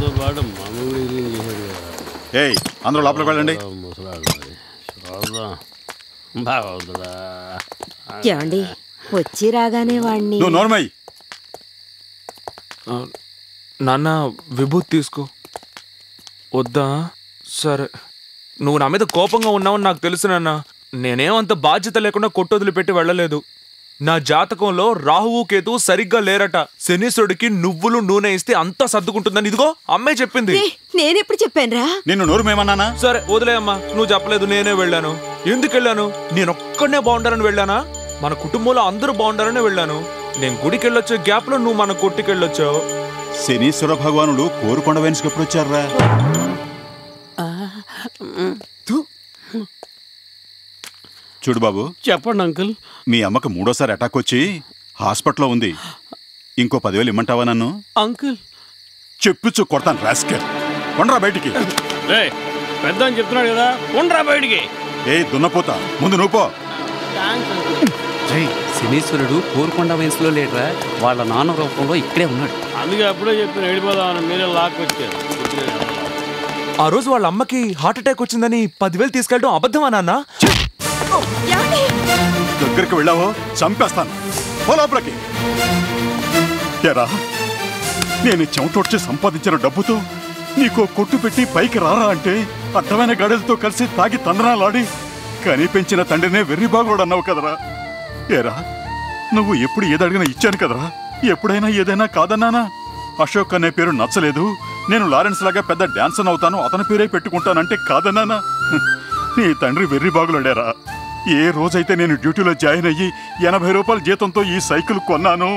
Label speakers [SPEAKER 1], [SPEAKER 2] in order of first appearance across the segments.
[SPEAKER 1] దాంతో పాటు మనం చేశాడు కదా.
[SPEAKER 2] ఏయ్ అందరూ లోపలికి వెళ్ళండి.
[SPEAKER 1] ముసలాడు మరి చూద్దాం. బాగవుతుందా
[SPEAKER 3] ఏమండి వచ్చి రాగానే వాడిని
[SPEAKER 2] నువ్వు నోర్మై.
[SPEAKER 4] నాన్న విభూతి తీసుకో. వద్దా? సరే, నువ్వు నా మీద కోపంగా ఉన్నావని నాకు తెలుసు నాన్న. నేనేమంత బాధ్యత లేకుండా కొట్టొదిలి పెట్టి వెళ్ళలేదు. నా జాతకంలో రాహువు కేతు సరిగ్గా లేరట. శనీశ్వరుడికి నువ్వులు నూనె ఇస్తే అంతా సర్దుకుంటుందని ఇదిగో అమ్మే చెప్పింది.
[SPEAKER 3] నేనెప్పుడు చెప్పానురా?
[SPEAKER 2] నిన్ను నోరుమేమన్నానా?
[SPEAKER 4] సరే వదిలేయమ్మా, నువ్వు చెప్పలేదు, నేనే వెళ్ళాను. ఎందుకు వెళ్ళాను? నేనొక్కడనే బాగుండాలని వెళ్ళానా? మన కుటుంబంలో అందరూ బాగుండాలని వెళ్ళాను. నేను గుడికి వెళ్ళొచ్చే గ్యాప్ లో నువ్వు మన కొట్టుకెళ్ళొచ్చావు.
[SPEAKER 2] శనీశ్వర భగవానుడు కోరుకొండ వెన్స్కి ఎప్పుడు వచ్చారా? చూడు బాబు.
[SPEAKER 1] చెప్పండి అంకుల్.
[SPEAKER 2] మీ అమ్మకు 3వ అటాక్ వచ్చి హాస్పిటల్లో ఉంది. ఇంకో 10,000 ఇమ్మంటావా నన్ను?
[SPEAKER 1] అంకుల్
[SPEAKER 2] చెప్పుచ్చు కొడతాను రాస్కెల్. కొండరా బయటికి.
[SPEAKER 1] పెద్ద అని చెప్తున్నాడు కదా, కొండరా బయటికి.
[SPEAKER 2] ఏ దున్నపోతా, ముందు నువ్వు పో.
[SPEAKER 5] శనీశ్వరుడు కోరుకొండ వయసులో లేడరా, వాళ్ళ నాన్న రూపంలో ఇక్కడే ఉన్నాడు.
[SPEAKER 1] అందుకే అప్పుడే చెప్పిన వెళ్ళిపోదామని మీరే లాక్కొచ్చారు.
[SPEAKER 4] ఆ రోజు వాళ్ళ అమ్మకి హార్ట్ అటాక్ వచ్చిందని 10,000 తీసుకెళ్ళడం అబద్ధమా నాన్న?
[SPEAKER 2] దగ్గరికి వెళ్ళావో చంపేస్తాను. పో లోపలికి. ఎరా, నేను చెమటొచ్చి సంపాదించిన డబ్బుతో నీకో కొట్టు పెట్టి పైకి రారా అంటే అడ్డమైన గాడలతో కలిసి తాగి తందనాలాడి కనిపించిన తండ్రినే వెర్రిబాగోడు అన్నావు కదరా. ఏరా, నువ్వు ఎప్పుడు ఏదడిగినా ఇచ్చాను కదరా. ఎప్పుడైనా ఏదైనా కాదన్నానా? అశోక్ అనే పేరు నచ్చలేదు, నేను లారెన్స్ లాగా పెద్ద డాన్సర్ అవుతాను, అతని పేరే పెట్టుకుంటానంటే కాదన్నానా? నీ తండ్రి వెర్రిబాగులాడారా. ఏ రోజైతే నేను డ్యూటీలో జాయిన్ అయ్యి 80 రూపాయల జీతంతో ఈ సైకిల్ కొన్నాను,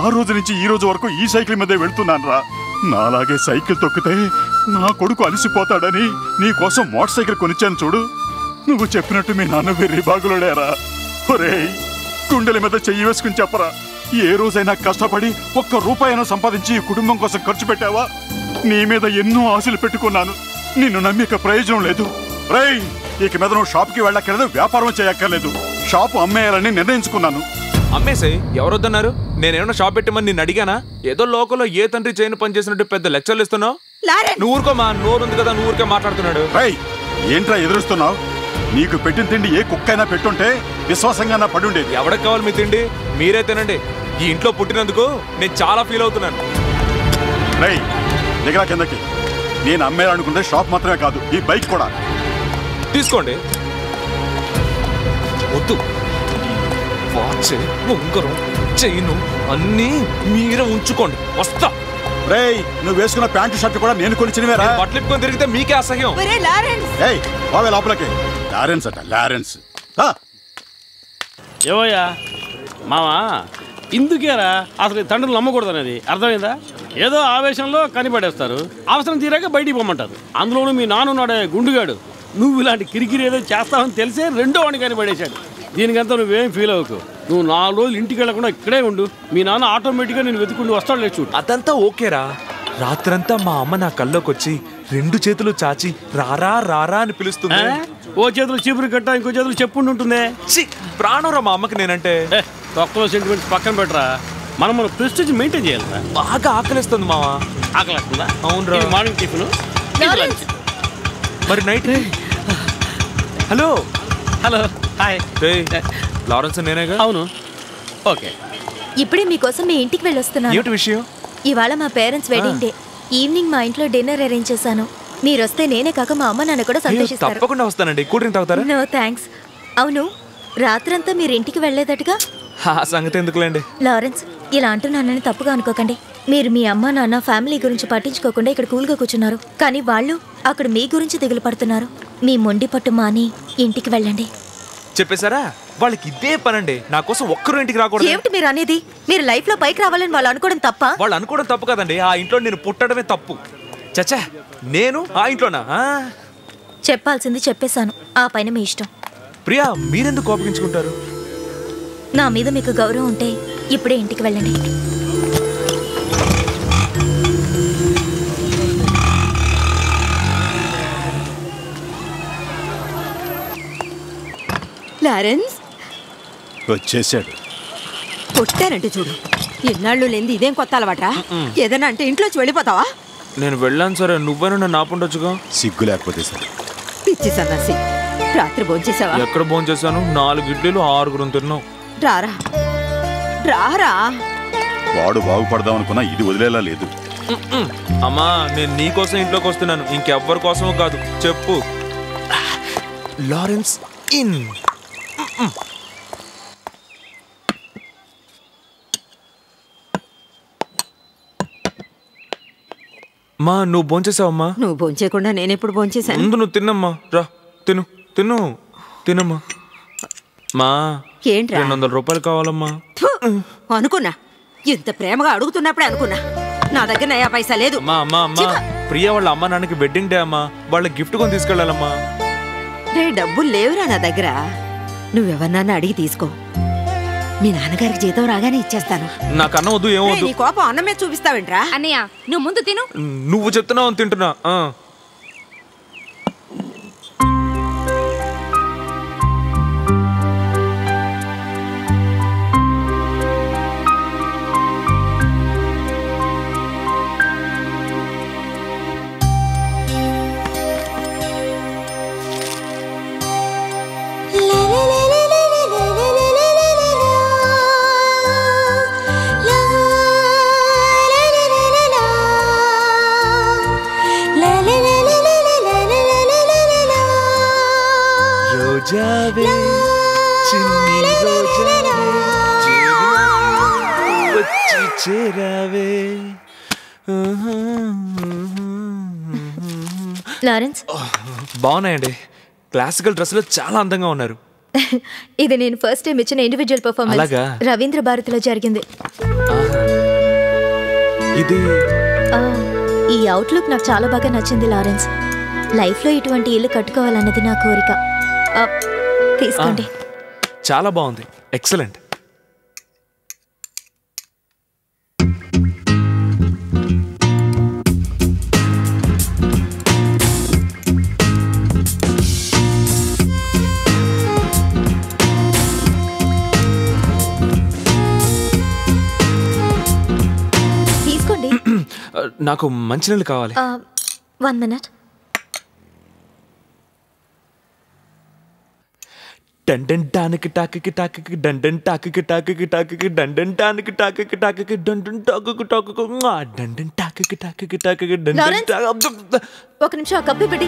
[SPEAKER 2] ఆ రోజు నుంచి ఈ రోజు వరకు ఈ సైకిల్ మీదే వెళ్తున్నాను రా. నాలాగే సైకిల్ తొక్కితే నా కొడుకు అలసిపోతాడని నీకోసం మోటార్ సైకిల్ కొనిచ్చాను చూడు. నువ్వు చెప్పినట్టు మీ నాన్న వెర్రిబాగులాడారా. ఒరేయ్, గుండెల మీద చెయ్యి వేసుకుని చెప్పరా, ఏ రోజైనా కష్టపడి 1 రూపాయను సంపాదించి ఈ కుటుంబం కోసం ఖర్చు పెట్టావా? నీ మీద ఎన్నో ఆశలు పెట్టుకున్నాను, నిన్ను నమ్మిక ప్రయోజనం లేదు. రేయ్, ఇక మీద నువ్వు షాప్కి వెళ్ళక్కర్లేదు, వ్యాపారం చేయక్కర్లేదు. షాపు అమ్మేయాలని నిర్ణయించుకున్నాను.
[SPEAKER 4] అమ్మేసే, ఎవరొద్దన్నారు? నేనేమన్నా షాప్ పెట్టమని నిన్ను అడిగానా? ఏదో లోకల్లో ఏ తండ్రి చేయని పని చేసినట్టు పెద్ద లెక్చర్లు ఇస్తున్నావు. నువ్వు ఊరుకోమా, నోరుంది కదా, నువ్వు ఊరికే మాట్లాడుతున్నాడు.
[SPEAKER 2] రేయ్, ఏంట్రా ఎదురుస్తున్నావు? నీకు పెట్టిన తిండి ఏ కుక్కైనా పెట్టుంటే విశ్వాసంగా నా పడుండేది.
[SPEAKER 4] ఎవరికి కావాలి మీ తిండి? మీరే తినండి. ఈ ఇంట్లో పుట్టినందుకు నేను చాలా ఫీల్ అవుతున్నాను.
[SPEAKER 2] రేయ్, దిగరా కిందకి. నేను అమ్మేయాలనుకుంటే షాప్ మాత్రమే కాదు, ఈ బైక్ కూడా
[SPEAKER 4] తీసుకోండి. వద్దు, వాచ్, ఉంగరం, చైను అన్నీ మీరే ఉంచుకోండి. వస్తా.
[SPEAKER 2] రేయ్, నువ్వు వేసుకున్న ప్యాంటు షర్ట్ కూడా నేను కొనిచ్చినవేరా.
[SPEAKER 4] బట్టలిప్పుకొని తిరిగితే మీకే అసహ్యం.
[SPEAKER 2] ఏయ్, బావే లోపలికి. లారెన్స్ అట, లారెన్స్.
[SPEAKER 1] ఏవయ్యా మావా, ఇందుకేరా అసలు తండ్రులు నమ్మకూడదు అనేది అర్థమైందా? ఏదో ఆవేశంలో కనిపడేస్తారు, అవసరం తీరాక బయటికి పొమ్మంటారు. అందులోనూ మీ నాన్నున్నాడే గుండుగాడు, నువ్వు ఇలాంటి కిరికిరి ఏదో చేస్తావని తెలిసే రెండో వాడిని కనిపడేశాడు. దీనికంతా నువ్వేం ఫీల్ అవ్వకు. నువ్వు 4 రోజులు ఇంటికి వెళ్లకుండా ఇక్కడే ఉండు, మీ నాన్న ఆటోమేటిక్గా నేను వెతుకుంటూ వస్తాడు. లేదు చూడు,
[SPEAKER 4] అదంతా ఓకేరా. రాత్రంతా మా అమ్మ నా కల్లోకి వచ్చి 2 చేతులు చాచి రారా రారా అని పిలుస్తుంది.
[SPEAKER 1] ఓ చేతులు చీపురు కట్ట, ఇంకో చేతులు చెప్పుండి ఉంటుందే.
[SPEAKER 4] ప్రాణంరా మా అమ్మకి నేనంటే.
[SPEAKER 1] తక్కువ సెంటిమెంట్స్ పక్కన పెట్టరా, మనం మన ప్రెస్టీజ్ మెయింటైన్ చేయాలి.
[SPEAKER 4] బాగా ఆకలిస్తుంది మావా.
[SPEAKER 1] ఆకలిస్తుందా?
[SPEAKER 4] అవునరా.
[SPEAKER 1] మార్నింగ్ టిఫిన్,
[SPEAKER 4] మరి night. Hello
[SPEAKER 1] hello, hi.
[SPEAKER 4] Lawrence నేనేగా?
[SPEAKER 1] అవును. ఓకే,
[SPEAKER 6] ఇప్పుడే మీకోసం మీ ఇంటికి వెళ్ళొస్తున్నాను.
[SPEAKER 4] ఏమిటి విషయం?
[SPEAKER 6] ఇవాళ మా పేరెంట్స్ వెడ్డింగ్ డే. ఈవినింగ్ మా ఇంట్లో డిన్నర్ అరేంజ్ చేశాను. మీరు వస్తే నేనే కాక మా అమ్మ నాన్న కూడా సంతోషిస్తారు.
[SPEAKER 4] తప్పకుండా వస్తానండి. కూల్ డ్రింక్ తాగుతారా?
[SPEAKER 6] No thanks. అవును, రాత్రంతా మీరు ఇంటికి వెళ్ళేదట్టుగా.
[SPEAKER 4] ఆ సంగతి ఎందుకులేండి.
[SPEAKER 6] లారెన్స్, ఇలా అంటున్నానని తప్పుగా అనుకోకండి. మీరు మీ అమ్మ నాన్న ఫ్యామిలీ గురించి పట్టించుకోకుండా ఇక్కడ కూల్గా కూర్చున్నారు, కానీ వాళ్ళు అక్కడ మీ గురించి దిగులు పడుతున్నారు. మీ మొండి పట్టు మాని ఇంటికి వెళ్ళండి.
[SPEAKER 4] చెప్పేశారా? వాళ్ళకి ఇదే పనండి, నా కోసం ఒక్కరు ఇంటికి రాకూడదు.
[SPEAKER 6] ఏమిటి మీరు అనేది? మీరు లైఫ్ లో పైకి రావాలని వాళ్ళు అనుకోవడం తప్ప?
[SPEAKER 4] వాళ్ళు అనుకోవడం తప్పు కదండి, ఆ ఇంట్లో నేను పుట్టడమే తప్పు. చచ్చా, నేను ఆ ఇంట్లోనా?
[SPEAKER 6] చెప్పాల్సింది చెప్పేశాను, ఆ పైన మీ ఇష్టం.
[SPEAKER 4] ప్రియా, మీరెందుకు కోపగించుకుంటారు?
[SPEAKER 6] నా మీద మీకు గౌరవం ఉంటే ఇప్పుడే ఇంటికి వెళ్ళండి.
[SPEAKER 3] లారెన్స్
[SPEAKER 2] వచ్చేసాడు.
[SPEAKER 3] కొట్టారంటే చూడు, ఎన్నాళ్ళు లేని ఇదేం కొత్త అలవాట? ఏదైనా అంటే ఇంట్లోంచి వెళ్ళిపోతావా?
[SPEAKER 4] నేను వెళ్ళాను సరే, నువ్వైనా నన్ను ఆపుండొచ్చుగా.
[SPEAKER 2] సిగ్గు లేకపోతే సరే.
[SPEAKER 3] పిచ్చి సన్నాసి, రాత్రి భోంచేసావా?
[SPEAKER 4] ఎక్కడ భోంచేశాను? 4 ఇడ్లీలు 6 తిన్నాం.
[SPEAKER 3] రారా రారా.
[SPEAKER 2] వాడు బాగుపడదాం అనుకున్నా ఇది వదిలేలా లేదు.
[SPEAKER 4] అమ్మా, నేను నీకోసం ఇంట్లోకి వస్తున్నాను, ఇంకెవ్వరి కోసమో కాదు. చెప్పు. Lawrence in. మా నువ్వు భోంచేసావమ్మా?
[SPEAKER 3] నువ్వు భోంచేయకుండా నేనెప్పుడు భోంచేశాను?
[SPEAKER 4] ముందు నువ్వు తిన్నమ్మా. రా తిను తిను తినమ్మా. మా
[SPEAKER 3] ఏంట్రా?
[SPEAKER 4] 200 రూపాయలు కావాలమ్మా.
[SPEAKER 3] థు, అనుకున్నా. ఇంత ప్రేమగా అడుగుతున్నప్పుడే అనుకున్నా నా దగ్గర నయా పైసా లేదు.
[SPEAKER 4] అమ్మా అమ్మా అమ్మా, ప్రియా వాళ్ళ అమ్మ నాన్నకి వెడ్డింగ్ డే అమ్మా, వాళ్ళ గిఫ్ట్ కొని తీసుకెళ్ళాలమ్మా.
[SPEAKER 3] రే, డబ్బులు లేవురా నా దగ్గర. నువ్వెవరినన్నా అడిగి తీసుకో. మీ నాన్నగారికి జీతం రాగానే ఇచ్చేస్తాను.
[SPEAKER 4] నాకు అన్నం వద్దు, ఏమొద్దు.
[SPEAKER 3] నీ కోపం అన్నం మీద చూపిస్తావేంట్రా?
[SPEAKER 7] అన్నయ్య నువ్వు ముందు తిను.
[SPEAKER 4] నువ్వు చెప్తున్నావు తింటున్నా. రోజావే చిన్ని రోజావే వచ్చి చేరావే.
[SPEAKER 6] లారెన్స్,
[SPEAKER 4] బాగున్నాయండి. క్లాసికల్ డ్రెస్ లో చాలా అందంగా ఉన్నారు.
[SPEAKER 6] ఇది నేను ఫస్ట్ టైం ఇచ్చిన ఇండివిజువల్ పర్ఫార్మెన్స్.
[SPEAKER 4] అలాగా?
[SPEAKER 6] రవీంద్ర భారతిలో జరిగింది.
[SPEAKER 4] ఇది
[SPEAKER 6] ఈ అవుట్లుక్ నాకు చాలా బాగా నచ్చింది లారెన్స్. లైఫ్లో ఇటువంటి ఇల్లు కట్టుకోవాలన్నది నా కోరిక. తీసుకోండి.
[SPEAKER 4] చాలా బాగుంది. ఎక్సలెంట్.
[SPEAKER 6] తీసుకోండి.
[SPEAKER 4] నాకు మంచినీళ్ళు కావాలి.
[SPEAKER 6] 1 minute.
[SPEAKER 4] డండన్ టానికి టాకి టాకి డండన్ టాకి టాకి టాకి డండన్ టానికి టాకి టాకి డండన్ టాకి టాకి డండన్ టాకి టాకి టాకి డండన్
[SPEAKER 6] లారెన్స్, ఒక నిమిషం ఆ కప్పు పెట్టి.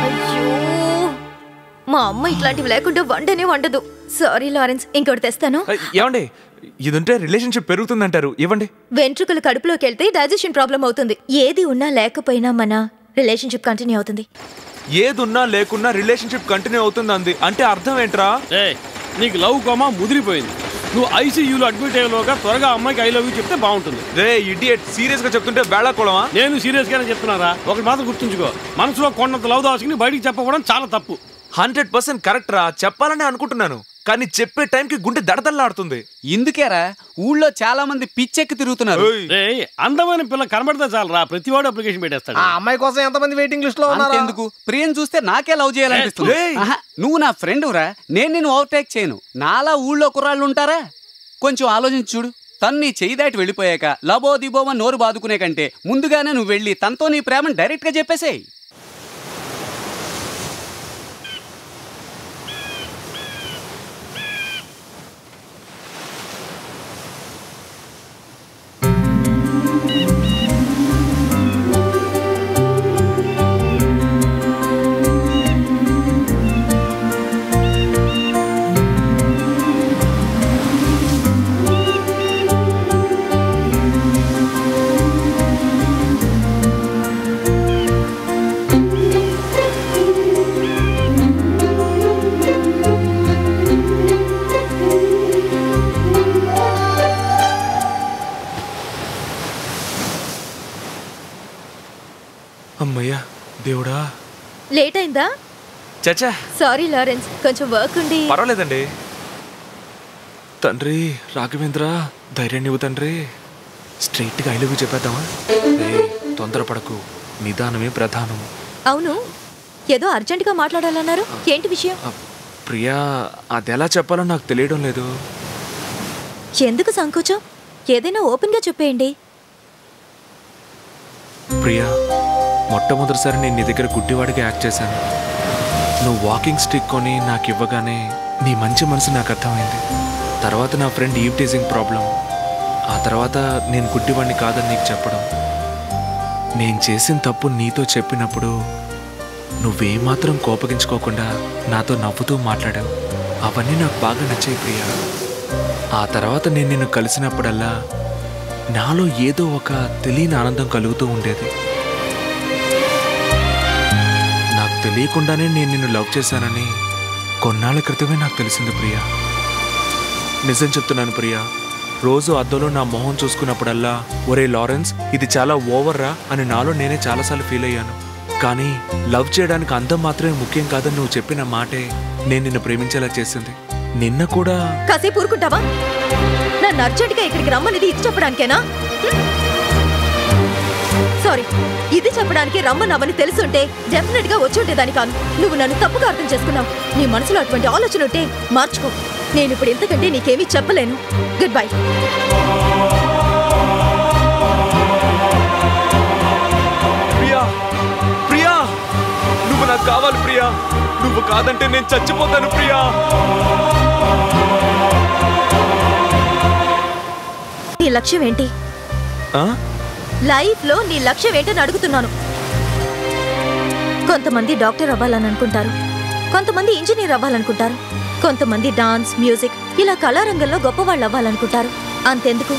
[SPEAKER 6] అయ్యో, మా అమ్మ ఇట్లాంటివి లేకుండా వండనే వండదు. సారీ లారెన్స్, ఇంకోటి తెస్తాను.
[SPEAKER 4] ఏమండి, ఇది ఉంటే రిలేషన్షిప్ పెరుగుతుందంటారు. ఇవ్వండి.
[SPEAKER 6] వెంట్రుకలు కడుపులోకి వెళ్తే డైజెషన్ ప్రాబ్లం అవుతుంది. ఏది ఉన్నా లేకపోయినా మన రిలేషన్షిప్ కంటిన్యూ అవుతుంది.
[SPEAKER 4] ఏదున్నా లేకున్నా రిలేషన్షిప్ కంటిన్యూ అవుతుంది అంది అంటే అర్థం ఏంట్రా?
[SPEAKER 1] నీకు లవ్ కోమా ముదిరిపోయింది. నువ్వు ఐసీయూలో అడ్మిట్ అయ్యేలోగా త్వరగా అమ్మాయికి ఐ లవ్ యూ చెప్తే బాగుంటుంది.
[SPEAKER 4] రే ఇడియట్, సీరియస్ గా చెప్తుంటే వేళాకోళమా?
[SPEAKER 1] నేను సీరియస్ గానే చెప్తున్నారా? ఒకటి మాత్రం గుర్తుంచుకో, మనసులో కొండంత లవ్ దాచుకుని బయటికి చెప్పకపోవడం చాలా తప్పు.
[SPEAKER 4] 100% కరెక్ట్ రా. చెప్పాలని అనుకుంటున్నాను, కానీ చెప్పే టైంకి గుండె దడదల్లాడుతుంది.
[SPEAKER 5] ఇందుకేరా ఊళ్ళో చాలా మంది పిచ్చెక్కి తిరుగుతున్నారు.
[SPEAKER 1] అందమైన పిల్ల కనబడితే చాలరా, ప్రతివాడు అప్లికేషన్ పెట్టేస్తాడు.
[SPEAKER 8] ఆ అమ్మాయి కోసం ఎంతమంది వెయిటింగ్ లిస్ట్ లో ఉన్నారు?
[SPEAKER 5] ఎందుకు ప్రియం చూస్తే నాకే లవ్ చేయాలనిపిస్తుంది. నువ్వు నా ఫ్రెండ్ రా, నేను నిన్ను ఓవర్టేక్ చేయను. నాలా ఊళ్ళో కుర్రాళ్ళు ఉంటారా? కొంచెం ఆలోచించి చూడు. తను నీ చెయ్యి దాటి వెళ్ళిపోయాక లబో దిబోమ నోరు బాదుకునే కంటే ముందుగానే నువ్వు వెళ్ళి తనతో నీ ప్రేమను డైరెక్ట్ గా చెప్పేసేయ్.
[SPEAKER 4] అమ్మయ్యా దేవుడా.
[SPEAKER 6] లేట్ అయిందా?
[SPEAKER 4] చచ్చా,
[SPEAKER 6] సారీ లారెన్స్, కొంచెం వర్క్ ఉండి.
[SPEAKER 4] పర్వాలేదండి. తండ్రి రాఘవేంద్ర, ధైర్యం ఇవ్వు తండ్రి. స్ట్రైట్ గా ఐ లవ్ యూ చెప్పేద్దామా? తొందరపడకు, నిదానమే ప్రధానం.
[SPEAKER 6] అవును, ఏదో అర్జెంటుగా మాట్లాడాలన్నారు, ఏంటి విషయం?
[SPEAKER 4] ప్రియా, అది ఎలా చెప్పాలో నాకు తెలియడం లేదు.
[SPEAKER 6] ఎందుకు సంకోచం? ఏదైనా ఓపెన్గా చెప్పేయండి.
[SPEAKER 4] ప్రియా, మొట్టమొదటిసారి నేను నీ దగ్గర గుడ్డివాడిగా యాక్ట్ చేశాను. నువ్వు వాకింగ్ స్టిక్ కొని నాకు ఇవ్వగానే నీ మంచి మనసు నాకు అర్థమైంది. తర్వాత నా ఫ్రెండ్ ఈవ్ టీజింగ్ ప్రాబ్లం, ఆ తర్వాత నేను గుడ్డివాడిని కాదని నీకు చెప్పడం, నేను చేసిన తప్పు నీతో చెప్పినప్పుడు నువ్వేమాత్రం కోపగించుకోకుండా నాతో నవ్వుతూ మాట్లాడావు. అవన్నీ నాకు బాగా నచ్చాయి ప్రియా. ఆ తర్వాత నేను నిన్ను కలిసినప్పుడల్లా నాలో ఏదో ఒక తెలియని ఆనందం కలుగుతూ ఉండేది. నాకు తెలియకుండానే నేను నిన్ను లవ్ చేశానని కొన్నాళ్ళ క్రితమే నాకు తెలిసింది ప్రియా. నిజం చెప్తున్నాను ప్రియా, రోజు అద్దంలో నా మొహం చూసుకున్నప్పుడల్లా ఒరే లారెన్స్, ఇది చాలా ఓవర్ రా అని నాలో నేనే చాలాసార్లు ఫీల్ అయ్యాను. కానీ లవ్ చేయడానికి అందం మాత్రమే ముఖ్యం కాదని నువ్వు చెప్పిన మాటే నేను నిన్ను ప్రేమించేలా చేసింది. నిన్న కూడా
[SPEAKER 6] కాసేపు ఊరుకుంటావా? నన్ను అర్జెంట్గా ఇక్కడికి రమ్మనేది ఇది చెప్పడానికేనా? సారీ, ఇది చెప్పడానికి రమ్మన్నావని తెలుసుంటే డెఫినెట్ గా వచ్చి ఉండేదాని కాదు. నువ్వు నన్ను తప్పుగా అర్థం చేసుకున్నావు. నీ మనసులో అటువంటి ఆలోచన ఉంటే మార్చుకో. నేను ఇప్పుడు ఇంతకంటే నీకేమీ చెప్పలేను. Good bye.
[SPEAKER 4] ప్రియా, ప్రియా, నువ్వు నాకు కావాలి ప్రియా. నువ్వు కాదంటే నేను చచ్చిపోతాను ప్రియా.
[SPEAKER 6] నీ లక్ష్యం ఏంటి? లైఫ్ లో నీ లక్ష్యం ఏంటని అడుగుతున్నాను. కొంతమంది డాక్టర్ అవ్వాలని అనుకుంటారు, కొంతమంది ఇంజనీర్ అవ్వాలనుకుంటారు, కొంతమంది డాన్స్, మ్యూజిక్ ఇలా కళారంగంలో గొప్పవాళ్ళు అవ్వాలనుకుంటారు. అంతెందుకు